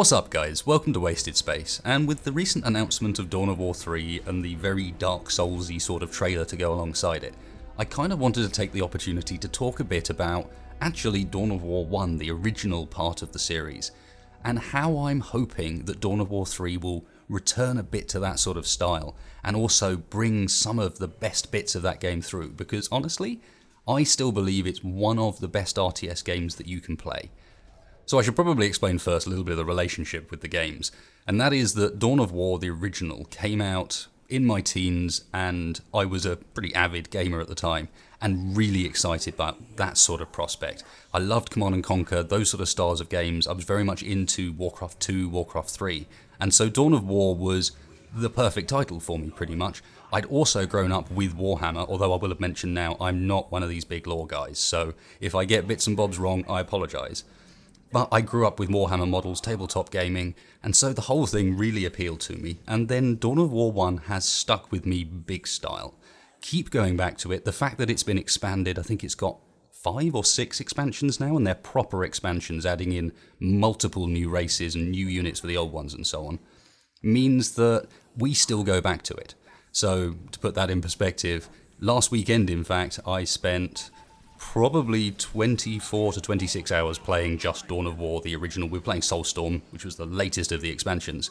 What's up guys, welcome to Wasted Space, and with the recent announcement of Dawn of War 3 and the very Dark Souls-y sort of trailer to go alongside it, I kind of wanted to take the opportunity to talk a bit about actually Dawn of War 1, the original part of the series, and how I'm hoping that Dawn of War 3 will return a bit to that sort of style, and also bring some of the best bits of that game through, because honestly, I still believe it's one of the best RTS games that you can play. So I should probably explain first a little bit of the relationship with the games, and that is that Dawn of War, the original, came out in my teens, and I was a pretty avid gamer at the time, and really excited about that sort of prospect. I loved Command & Conquer, those sort of styles of games. I was very much into Warcraft 2, Warcraft 3, and so Dawn of War was the perfect title for me, pretty much. I'd also grown up with Warhammer, although I will have mentioned now, I'm not one of these big lore guys, so if I get bits and bobs wrong, I apologise. But I grew up with Warhammer models, tabletop gaming, and so the whole thing really appealed to me. And then Dawn of War 1 has stuck with me big style. Keep going back to it. The fact that it's been expanded, I think it's got 5 or 6 expansions now, and they're proper expansions, adding in multiple new races and new units for the old ones and so on, means that we still go back to it. So, to put that in perspective, last weekend, in fact, I spent probably 24 to 26 hours playing just Dawn of War, the original. We were playing Soulstorm, which was the latest of the expansions.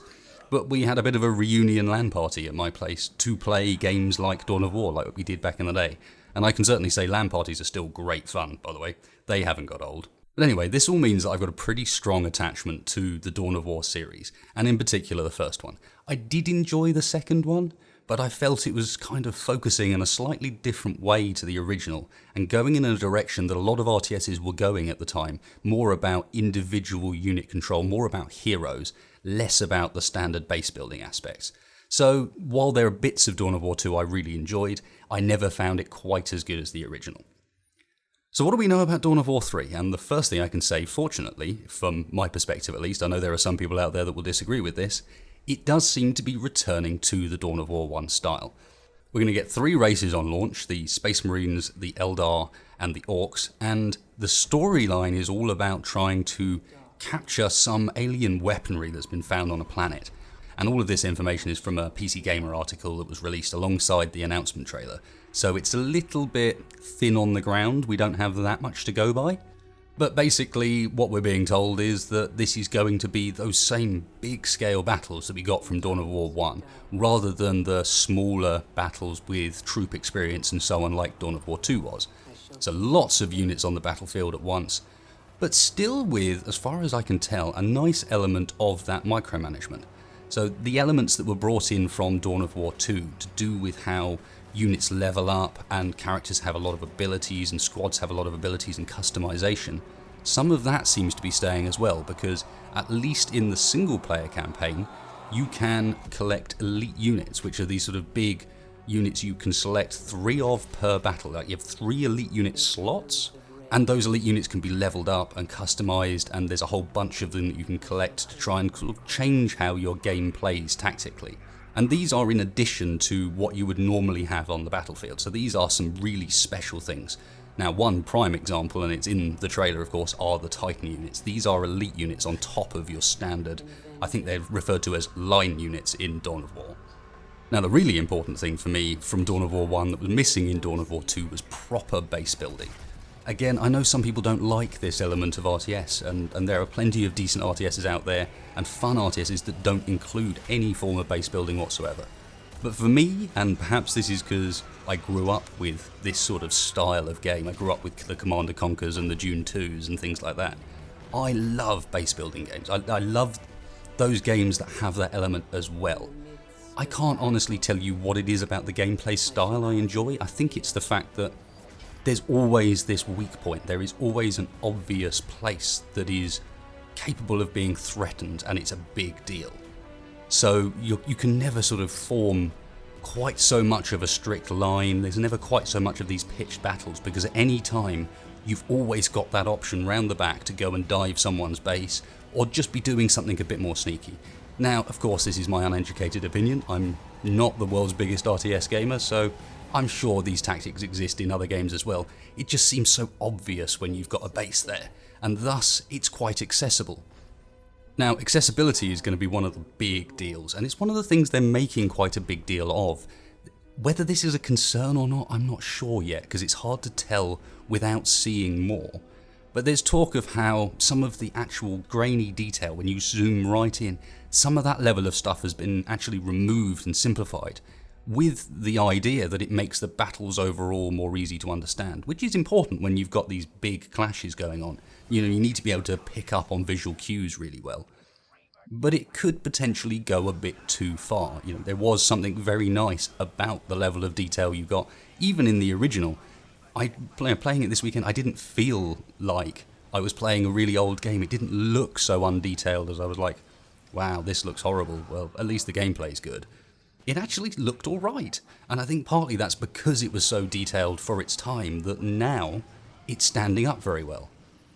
But we had a bit of a reunion LAN party at my place to play games like Dawn of War, like we did back in the day. And I can certainly say LAN parties are still great fun, by the way. They haven't got old. But anyway, this all means that I've got a pretty strong attachment to the Dawn of War series, and in particular the first one. I did enjoy the second one, but I felt it was kind of focusing in a slightly different way to the original, and going in a direction that a lot of RTSs were going at the time, more about individual unit control, more about heroes, less about the standard base building aspects. So, while there are bits of Dawn of War 2 I really enjoyed, I never found it quite as good as the original. So what do we know about Dawn of War 3? And the first thing I can say, fortunately, from my perspective at least, I know there are some people out there that will disagree with this, it does seem to be returning to the Dawn of War 1 style. We're going to get 3 races on launch, the Space Marines, the Eldar, and the Orcs, and the storyline is all about trying to capture some alien weaponry that's been found on a planet. And all of this information is from a PC Gamer article that was released alongside the announcement trailer. So it's a little bit thin on the ground, we don't have that much to go by. But basically what we're being told is that this is going to be those same big scale battles that we got from Dawn of War 1, rather than the smaller battles with troop experience and so on like Dawn of War 2 was. So lots of units on the battlefield at once, but still with, as far as I can tell, a nice element of that micromanagement. So the elements that were brought in from Dawn of War 2 to do with how units level up and characters have a lot of abilities and squads have a lot of abilities and customization, some of that seems to be staying as well, because at least in the single player campaign you can collect elite units, which are these sort of big units you can select 3 of per battle. Like you have 3 elite unit slots, and those elite units can be leveled up and customized, and there's a whole bunch of them that you can collect to try and sort of change how your game plays tactically. And these are in addition to what you would normally have on the battlefield, so these are some really special things. Now, one prime example, and it's in the trailer of course, are the Titan units. These are elite units on top of your standard, I think they're referred to as line units in Dawn of War. Now, the really important thing for me from Dawn of War 1 that was missing in Dawn of War 2 was proper base building. Again, I know some people don't like this element of RTS, and there are plenty of decent RTSs out there, and fun RTSs that don't include any form of base building whatsoever. But for me, and perhaps this is because I grew up with this sort of style of game, I grew up with the Command & Conquers and the Dune 2s and things like that, I love base building games. I love those games that have that element as well. I can't honestly tell you what it is about the gameplay style I enjoy. I think it's the fact that there's always this weak point, there is always an obvious place that is capable of being threatened, and it's a big deal. So you can never sort of form quite so much of a strict line, there's never quite so much of these pitched battles, because at any time you've always got that option round the back to go and dive someone's base, or just be doing something a bit more sneaky. Now, of course, this is my uneducated opinion, I'm not the world's biggest RTS gamer, so I'm sure these tactics exist in other games as well. It just seems so obvious when you've got a base there, and thus it's quite accessible. Now, accessibility is going to be one of the big deals, and it's one of the things they're making quite a big deal of. Whether this is a concern or not, I'm not sure yet, because it's hard to tell without seeing more. But there's talk of how some of the actual grainy detail, when you zoom right in, some of that level of stuff has been actually removed and simplified, with the idea that it makes the battles overall more easy to understand, which is important when you've got these big clashes going on. You need to be able to pick up on visual cues really well. But it could potentially go a bit too far. There was something very nice about the level of detail you got, even in the original. Playing it this weekend, I didn't feel like I was playing a really old game. It didn't look so undetailed as I was like, wow, this looks horrible. Well, at least the gameplay's good. It actually looked alright, and I think partly that's because it was so detailed for its time that now it's standing up very well.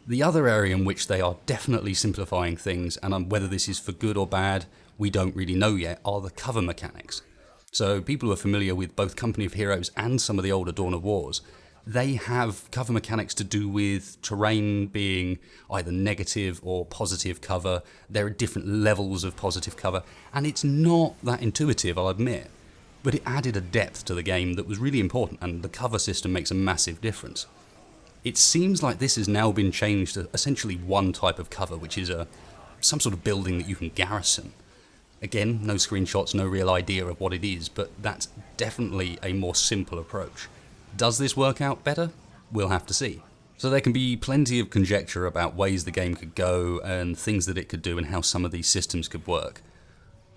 The other area in which they are definitely simplifying things, and whether this is for good or bad, we don't really know yet, are the cover mechanics. So people who are familiar with both Company of Heroes and some of the older Dawn of Wars, they have cover mechanics to do with terrain being either negative or positive cover. There are different levels of positive cover, and it's not that intuitive, I'll admit, but it added a depth to the game that was really important, and the cover system makes a massive difference. It seems like this has now been changed to essentially one type of cover, which is some sort of building that you can garrison. Again, no screenshots, no real idea of what it is, but that's definitely a more simple approach. Does this work out better? We'll have to see. So there can be plenty of conjecture about ways the game could go and things that it could do and how some of these systems could work.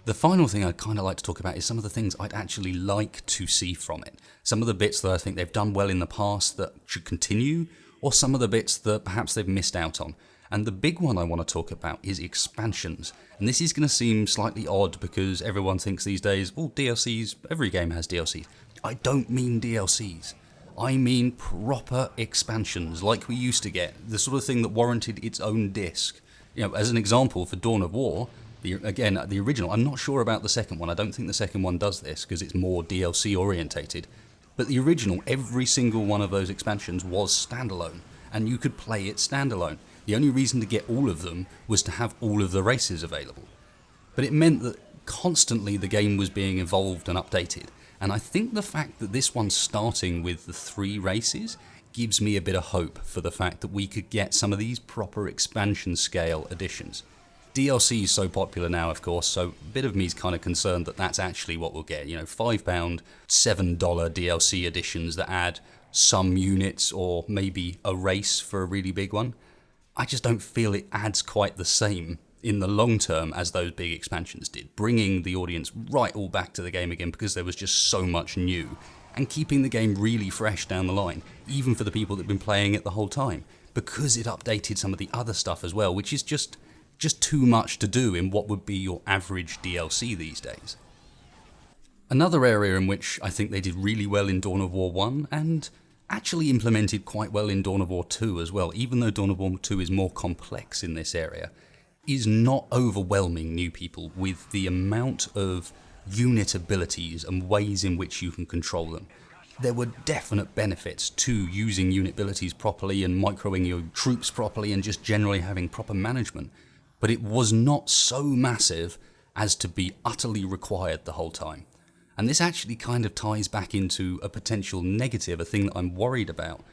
The final thing I'd kind of like to talk about is some of the things I'd actually like to see from it. Some of the bits that I think they've done well in the past that should continue, or some of the bits that perhaps they've missed out on. And the big one I want to talk about is expansions. And this is going to seem slightly odd because everyone thinks these days, well, DLCs, every game has DLCs. I don't mean DLCs. I mean proper expansions like we used to get, the sort of thing that warranted its own disc. As an example, for Dawn of War, the original, I'm not sure about the second one. I don't think the second one does this because it's more DLC orientated. But the original, every single one of those expansions was standalone, and you could play it standalone. The only reason to get all of them was to have all of the races available. But it meant that constantly the game was being evolved and updated. And I think the fact that this one's starting with the 3 races gives me a bit of hope for the fact that we could get some of these proper expansion scale additions. DLC is so popular now, of course, so a bit of me is kind of concerned that that's actually what we'll get. £5, $7 DLC editions that add some units or maybe a race for a really big one. I just don't feel it adds quite the same in the long term as those big expansions did, bringing the audience right all back to the game again because there was just so much new, and keeping the game really fresh down the line, even for the people that have been playing it the whole time, because it updated some of the other stuff as well, which is just too much to do in what would be your average DLC these days. Another area in which I think they did really well in Dawn of War 1, and actually implemented quite well in Dawn of War 2 as well, even though Dawn of War 2 is more complex in this area, is not overwhelming new people with the amount of unit abilities and ways in which you can control them. There were definite benefits to using unit abilities properly and microing your troops properly and just generally having proper management, but it was not so massive as to be utterly required the whole time. And this actually kind of ties back into a potential negative, a thing that I'm worried about,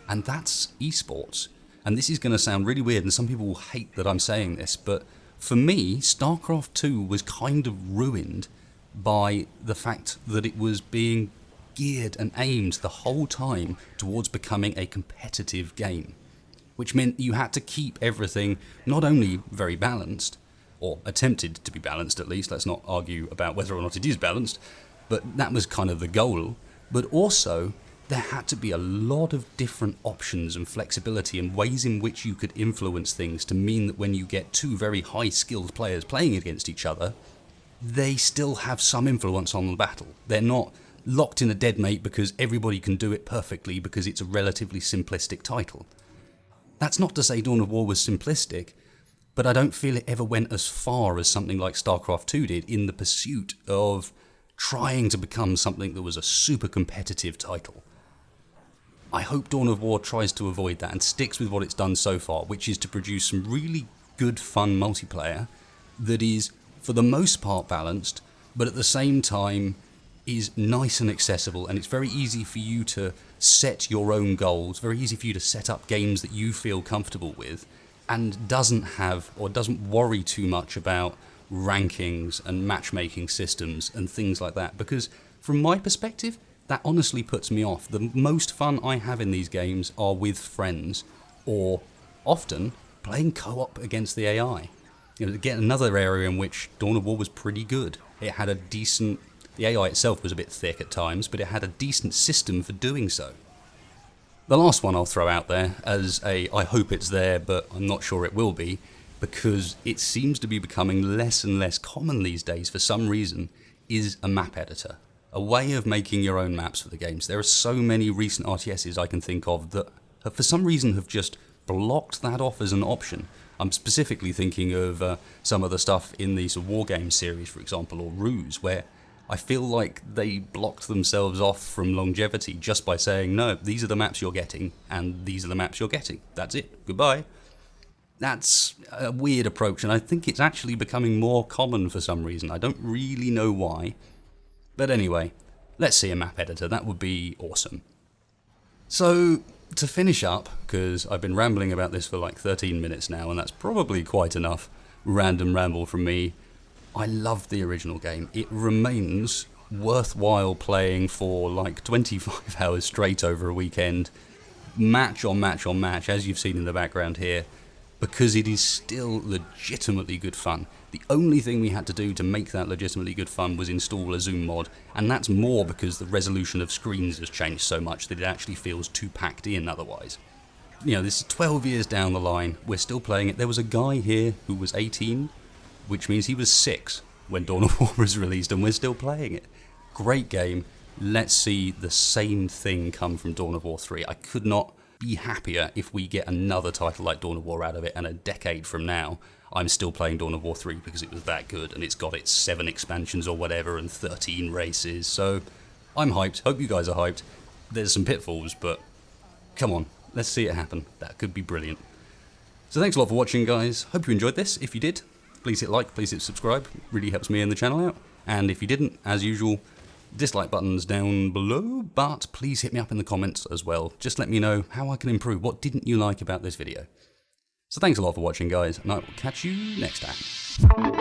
and that's esports. And this is going to sound really weird, and some people will hate that I'm saying this, but for me, StarCraft 2 was kind of ruined by the fact that it was being geared and aimed the whole time towards becoming a competitive game, which meant you had to keep everything not only very balanced, or attempted to be balanced at least, let's not argue about whether or not it is balanced, but that was kind of the goal, but also there had to be a lot of different options and flexibility and ways in which you could influence things to mean that when you get 2 very high-skilled players playing against each other, they still have some influence on the battle. They're not locked in a deadmate because everybody can do it perfectly because it's a relatively simplistic title. That's not to say Dawn of War was simplistic, but I don't feel it ever went as far as something like StarCraft 2 did in the pursuit of trying to become something that was a super competitive title. I hope Dawn of War tries to avoid that and sticks with what it's done so far, which is to produce some really good fun multiplayer that is for the most part balanced, but at the same time is nice and accessible, and it's very easy for you to set your own goals, very easy for you to set up games that you feel comfortable with, and doesn't worry too much about rankings and matchmaking systems and things like that, because from my perspective, that honestly puts me off. The most fun I have in these games are with friends, or often playing co-op against the AI. Again, another area in which Dawn of War was pretty good. It had a decent... The AI itself was a bit thick at times, but it had a decent system for doing so. The last one I'll throw out there as I hope it's there, but I'm not sure it will be, because it seems to be becoming less and less common these days for some reason, is a map editor. A way of making your own maps for the games. There are so many recent RTSs I can think of that for some reason have just blocked that off as an option. I'm specifically thinking of some of the stuff in the War Games series, for example, or Ruse, where I feel like they blocked themselves off from longevity just by saying, no, these are the maps you're getting, and these are the maps you're getting. That's it. Goodbye. That's a weird approach, and I think it's actually becoming more common for some reason. I don't really know why. But anyway, let's see a map editor. That would be awesome. So, to finish up, because I've been rambling about this for like 13 minutes now, and that's probably quite enough random ramble from me. I love the original game. It remains worthwhile playing for like 25 hours straight over a weekend, match on match on match, as you've seen in the background here, because it is still legitimately good fun. The only thing we had to do to make that legitimately good fun was install a zoom mod, and that's more because the resolution of screens has changed so much that it actually feels too packed in otherwise. This is 12 years down the line, we're still playing it. There was a guy here who was 18, which means he was 6 when Dawn of War was released, and we're still playing it. Great game. Let's see the same thing come from Dawn of War 3. I could not be happier if we get another title like Dawn of War out of it, and a decade from now, I'm still playing Dawn of War 3 because it was that good, and it's got its 7 expansions or whatever, and 13 races, so I'm hyped. Hope you guys are hyped. There's some pitfalls, but come on, let's see it happen. That could be brilliant. So thanks a lot for watching, guys. Hope you enjoyed this. If you did, please hit like, please hit subscribe. It really helps me and the channel out. And if you didn't, as usual, dislike buttons down below, but please hit me up in the comments as well. Just let me know how I can improve. What didn't you like about this video? So thanks a lot for watching, guys, and I will catch you next time.